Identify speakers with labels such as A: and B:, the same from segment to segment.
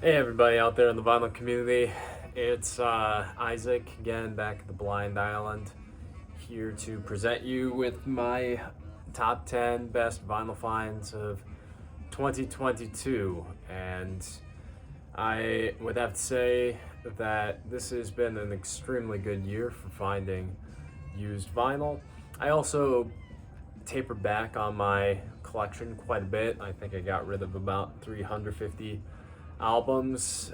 A: Hey everybody out there in the vinyl community, it's Isaac again back at the Blind Island, here to present you with my top 10 best vinyl finds of 2022. And I would have to say that this has been an extremely good year for finding used vinyl. I also tapered back on my collection quite a bit. I think I got rid of about 350 albums,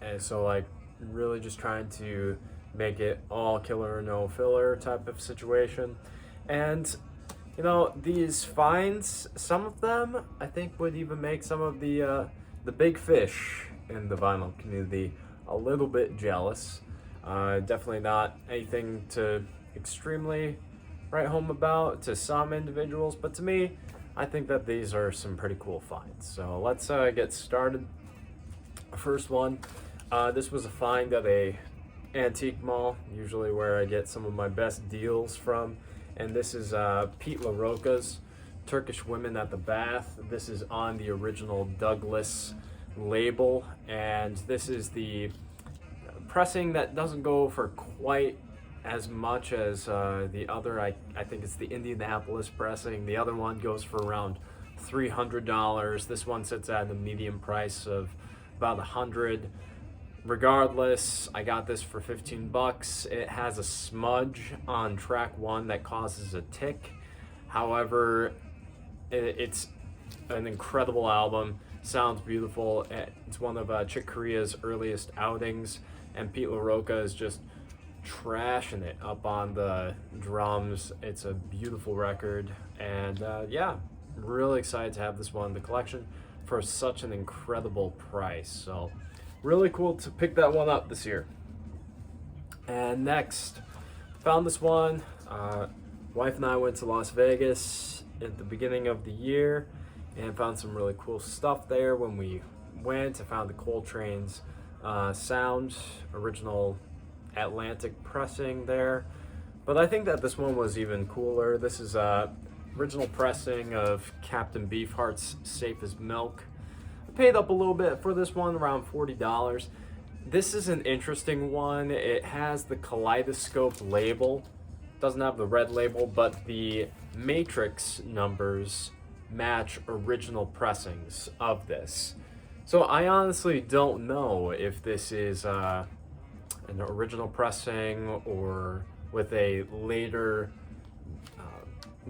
A: and so like really just trying to make it all killer no filler type of situation. And these finds, some of them I think would even make some of the big fish in the vinyl community a little bit jealous. Definitely not anything to extremely write home about to some individuals, but to me, I think that these are some pretty cool finds. So let's get started. First one, this was a find at a antique mall, usually where I get some of my best deals from. And this is Pete LaRocca's Turkish Women at the Bath. This is on the original Douglas label, and this is the pressing that doesn't go for quite as much as the other. I think it's the Indianapolis pressing. The other one goes for around $300. This one sits at a medium price of about $100. Regardless, I got this for 15 bucks. It has a smudge on track 1 that causes a tick. However, it's an incredible album. Sounds beautiful. It's one of Chick Corea's earliest outings, and Pete LaRocca is just trashing it up on the drums. It's a beautiful record, and yeah, really excited to have this one in the collection for such an incredible price. So really cool to pick that one up this year. And next, found this one. Wife and I went to Las Vegas at the beginning of the year and found some really cool stuff there. When we went, I found the Coltrane's Sound original Atlantic pressing there, but I think that this one was even cooler. This is original pressing of Captain Beefheart's Safe as Milk. I paid up a little bit for this one, around $40. This is an interesting one. It has the Kaleidoscope label, doesn't have the red label, but the matrix numbers match original pressings of this. So I honestly don't know if this is an original pressing or with a later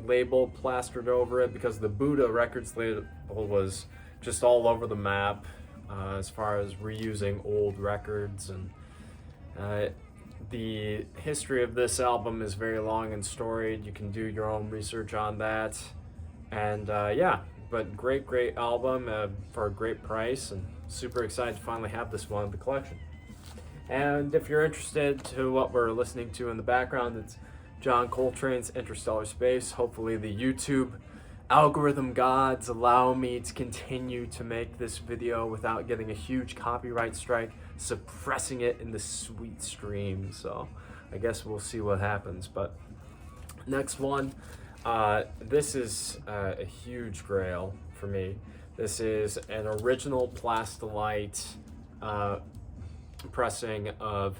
A: label plastered over it, because the Buddha Records label was just all over the map as far as reusing old records. And the history of this album is very long and storied. You can do your own research on that. And yeah, but great album for a great price, and super excited to finally have this one in the collection. And if you're interested to what we're listening to in the background, it's John Coltrane's Interstellar Space. Hopefully the YouTube algorithm gods allow me to continue to make this video without getting a huge copyright strike, suppressing it in the sweet stream. So I guess we'll see what happens. But next one, this is a huge grail for me. This is an original Plastilite pressing of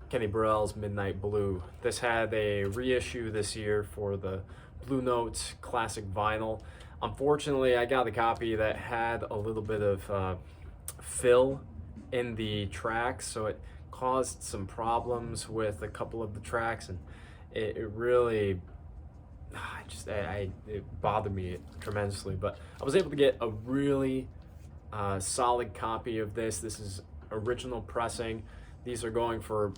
A: Kenny Burrell's Midnight Blue. This had a reissue this year for the Blue Note Classic Vinyl. Unfortunately, I got a copy that had a little bit of fill in the tracks, so it caused some problems with a couple of the tracks, and it really it bothered me tremendously. But I was able to get a really solid copy of this. This is original pressing. These are going for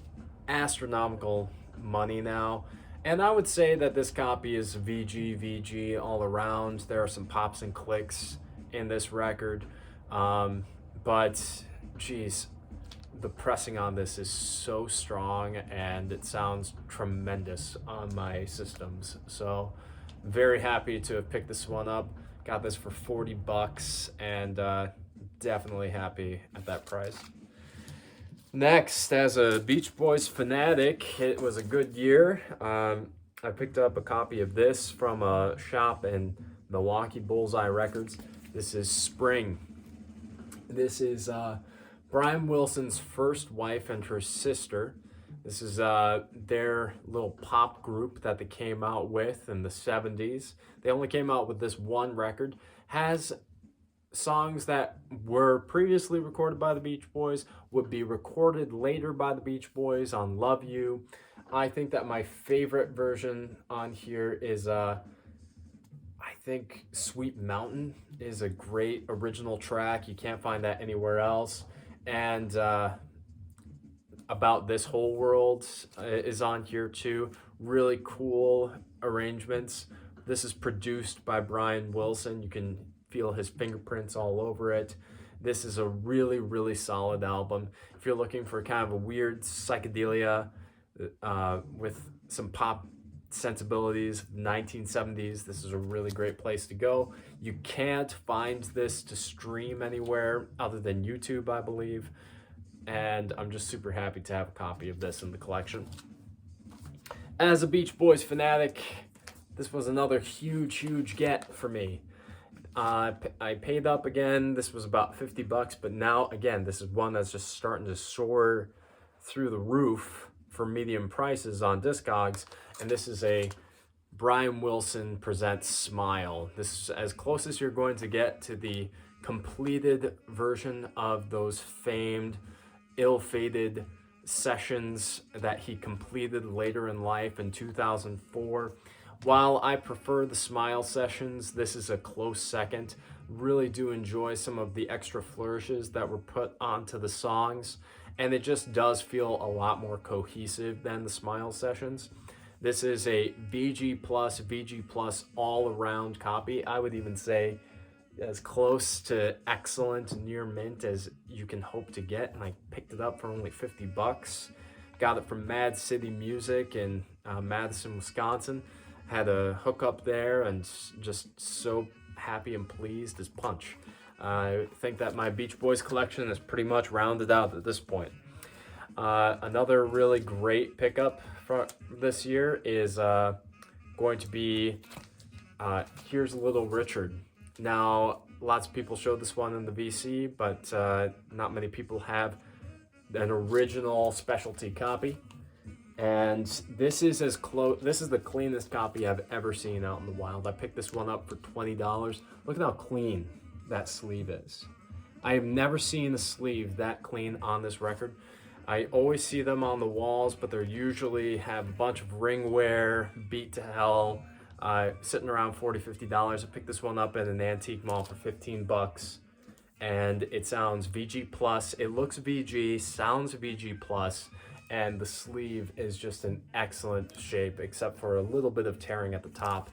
A: astronomical money now, and I would say that this copy is VG all around. There are some pops and clicks in this record, but geez, the pressing on this is so strong, and it sounds tremendous on my systems. So very happy to have picked this one up. Got this for 40 bucks, and definitely happy at that price. Next, as a Beach Boys fanatic, it was a good year. I picked up a copy of this from a shop in Milwaukee, Bullseye Records. This is Spring. This is Brian Wilson's first wife and her sister. This is their little pop group that they came out with in the 70s. They only came out with this one record. Has songs that were previously recorded by the Beach Boys, would be recorded later by the Beach Boys on Love You. I think that my favorite version on here is I think Sweet Mountain is a great original track. You can't find that anywhere else. And About This Whole World is on here too. Really cool arrangements. This is produced by Brian Wilson. You can feel his fingerprints all over it. This is a really, really solid album. If you're looking for kind of a weird psychedelia with some pop sensibilities, 1970s, this is a really great place to go. You can't find this to stream anywhere other than YouTube, I believe. And I'm just super happy to have a copy of this in the collection. As a Beach Boys fanatic, this was another huge get for me. I paid up again. This was about $50, but now again, this is one that's just starting to soar through the roof for medium prices on Discogs. And this is a Brian Wilson Presents Smile. This is as close as you're going to get to the completed version of those famed ill-fated sessions that he completed later in life in 2004. While I prefer the Smile sessions, this is a close second. Really do enjoy some of the extra flourishes that were put onto the songs, and it just does feel a lot more cohesive than the Smile sessions. This is a VG Plus all-around copy. I would even say as close to excellent, near mint as you can hope to get, and I picked it up for only $50. Got it from Mad City Music in Madison, Wisconsin. Had a hookup there and just so happy and pleased as punch. I think that my Beach Boys collection is pretty much rounded out at this point. Another really great pickup for this year is going to be Here's Little Richard. Now, lots of people showed this one in the VC, but not many people have an original specialty copy. And this is the cleanest copy I've ever seen out in the wild. I picked this one up for $20. Look at how clean that sleeve is. I have never seen a sleeve that clean on this record. I always see them on the walls, but they usually have a bunch of ring wear, beat to hell, sitting around $40, $50. I picked this one up at an antique mall for $15. And it sounds VG Plus. It looks VG, sounds VG Plus. And the sleeve is just in excellent shape, except for a little bit of tearing at the top.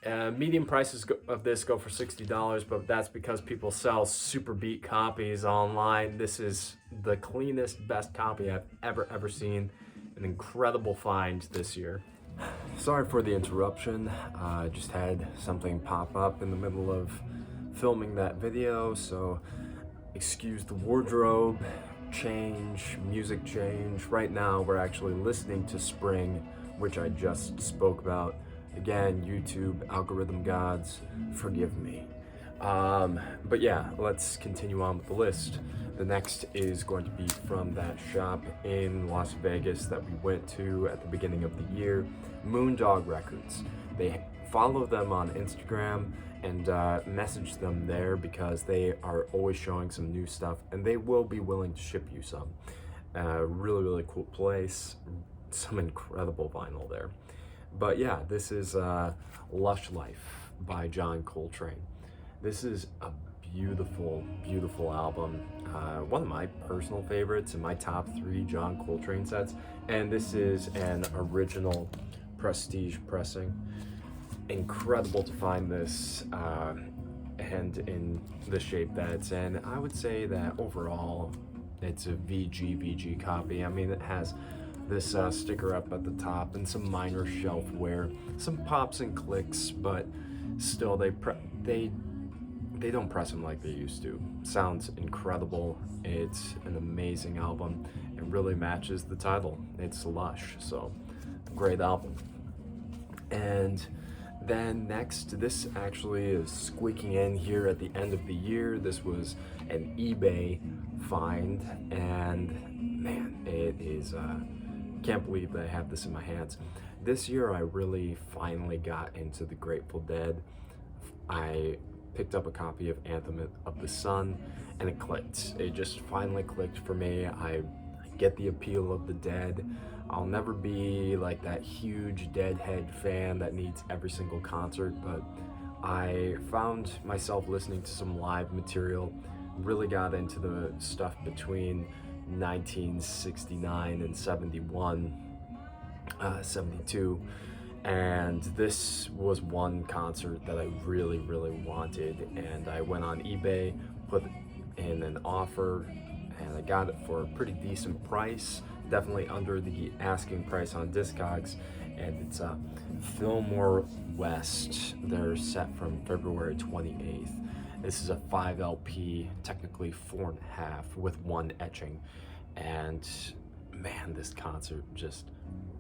A: Medium prices of this go for $60, but that's because people sell super beat copies online. This is the cleanest, best copy I've ever seen. An incredible find this year. Sorry for the interruption. I just had something pop up in the middle of filming that video, so excuse the wardrobe change, music change. Right now we're actually listening to Spring, which I just spoke about. Again, YouTube algorithm gods, forgive me. But yeah, let's continue on with the list. The next is going to be from that shop in Las Vegas that we went to at the beginning of the year, Moondog Records. They follow them on Instagram and message them there because they are always showing some new stuff, and they will be willing to ship you some. Really cool place, some incredible vinyl there. But yeah, this is Lush Life by John Coltrane. This is a beautiful album. One of my personal favorites in my top 3 John Coltrane sets, and this is an original prestige pressing. Incredible to find this and in the shape that it's in. I would say that overall it's a VG copy. I mean, it has this sticker up at the top and some minor shelf wear, some pops and clicks, but still they don't press them like they used to. Sounds incredible. It's an amazing album. It really matches the title. It's Lush, so great album. And Then next, this actually is squeaking in here at the end of the year. This was an eBay find, and man, it is, can't believe that I have this in my hands. This year I really finally got into the Grateful Dead. I picked up a copy of Anthem of the Sun, and it clicked. It just finally clicked for me. I get the appeal of the Dead. I'll never be like that huge Deadhead fan that needs every single concert, but I found myself listening to some live material, really got into the stuff between 1969 and 72, and this was one concert that I really wanted, and I went on eBay, put in an offer, and I got it for a pretty decent price, definitely under the asking price on Discogs. And it's Fillmore West. They're set from February 28th. This is a 5 LP, technically 4.5 with one etching, and man, this concert just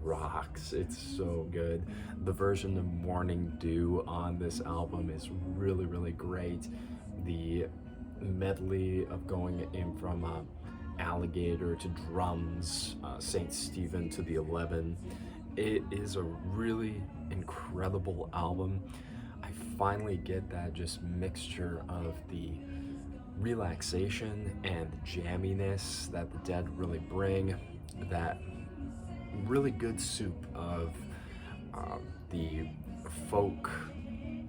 A: rocks. It's so good. The version of Morning Dew on this album is really great. The medley of going in from Alligator to Drums, St. Stephen to the 11. It is a really incredible album. I finally get that just mixture of the relaxation and jamminess that the Dead really bring, that really good soup of the folk,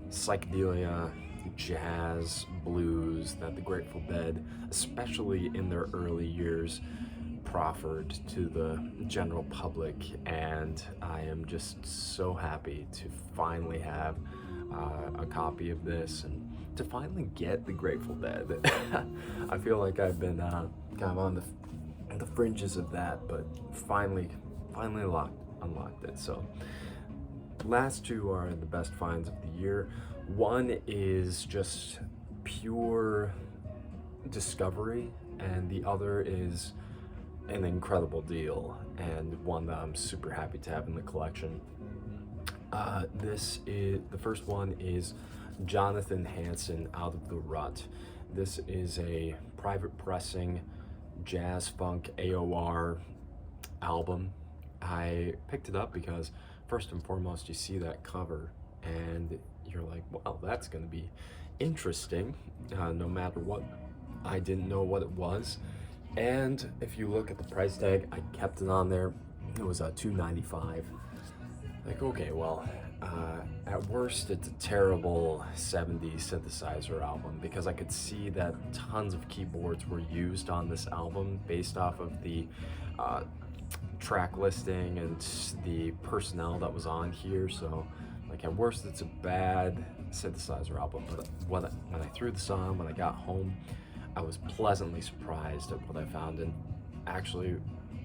A: psychedelia, jazz, blues that the Grateful Dead, especially in their early years, proffered to the general public. And I am just so happy to finally have a copy of this and to finally get the Grateful Dead. I feel like I've been kind of on the fringes of that, but finally unlocked it. So last two are the best finds of the year. One is just pure discovery, and the other is an incredible deal, and one that I'm super happy to have in the collection. The first one is Jonathan Hanson, Out of the Rut. This is a private pressing jazz funk AOR album. I picked it up because first and foremost you see that cover and you're like, wow, that's gonna be interesting, no matter what. I didn't know what it was, and if you look at the price tag, I kept it on there. It was $2.95. Like, okay, well, at worst it's a terrible 70s synthesizer album, because I could see that tons of keyboards were used on this album based off of the track listing and the personnel that was on here. So like, at worst it's a bad synthesizer album. But when I threw this on, when I got home, I was pleasantly surprised at what I found, and actually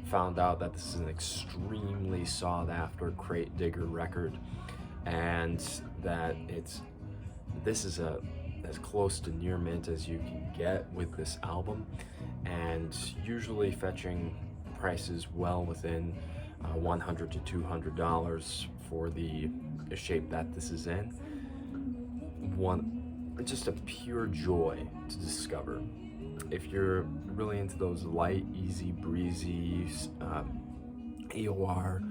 A: found out that this is an extremely sought after crate digger record, and that this is as close to near mint as you can get with this album, and usually fetching prices well within $100 to $200 for the shape that this is in. Just a pure joy to discover. If you're really into those light, easy, breezy AOR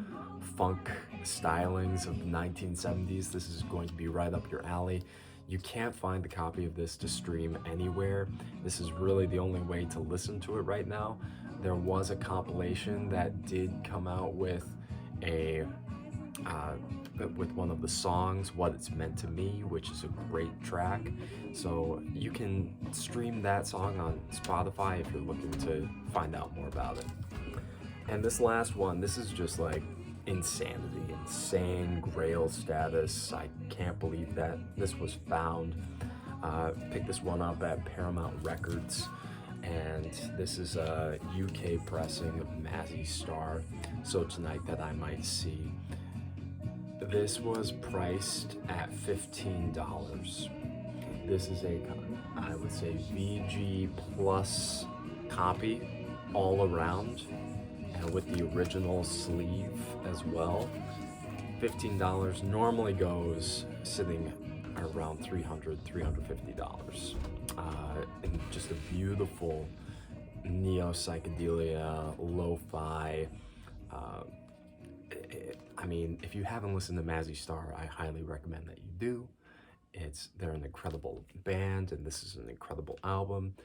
A: funk stylings of the 1970s, this is going to be right up your alley. You can't find the copy of this to stream anywhere. This is really the only way to listen to it right now. There was a compilation that did come out with with one of the songs, What It's Meant to Me, which is a great track. So you can stream that song on Spotify if you're looking to find out more about it. And this last one, this is just like insanity, insane grail status. I can't believe that this was found. Picked this one up at Paramount Records, and this is a UK pressing of Mazzy Star, So Tonight That I Might See. This was priced at $15. This is a, I would say, VG plus copy all around, and with the original sleeve as well. $15 normally goes sitting around $350. And just a beautiful neo psychedelia, lo-fi. I mean, if you haven't listened to Mazzy Star, I highly recommend that you do. They're an incredible band, and this is an incredible album,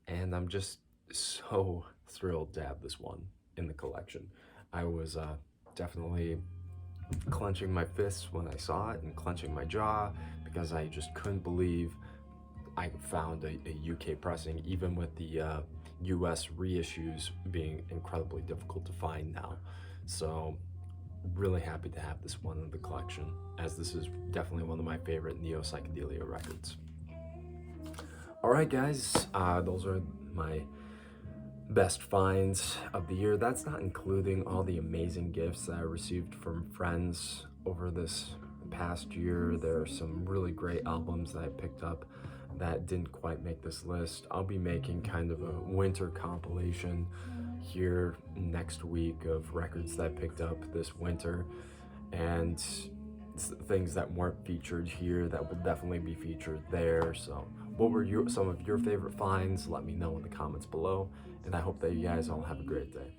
A: and I'm just so thrilled to have this one in the collection. I was definitely clenching my fists when I saw it and clenching my jaw because I just couldn't believe I found a UK pressing, even with the US reissues being incredibly difficult to find now. So really happy to have this one in the collection, as this is definitely one of my favorite neo psychedelia records. All right, guys, those are my best finds of the year. That's not including all the amazing gifts that I received from friends over this past year. There are some really great albums that I picked up that didn't quite make this list. I'll be making kind of a winter compilation here next week of records that I picked up this winter, and things that weren't featured here that would definitely be featured there. So what were some of your favorite finds? Let me know in the comments below, and I hope that you guys all have a great day.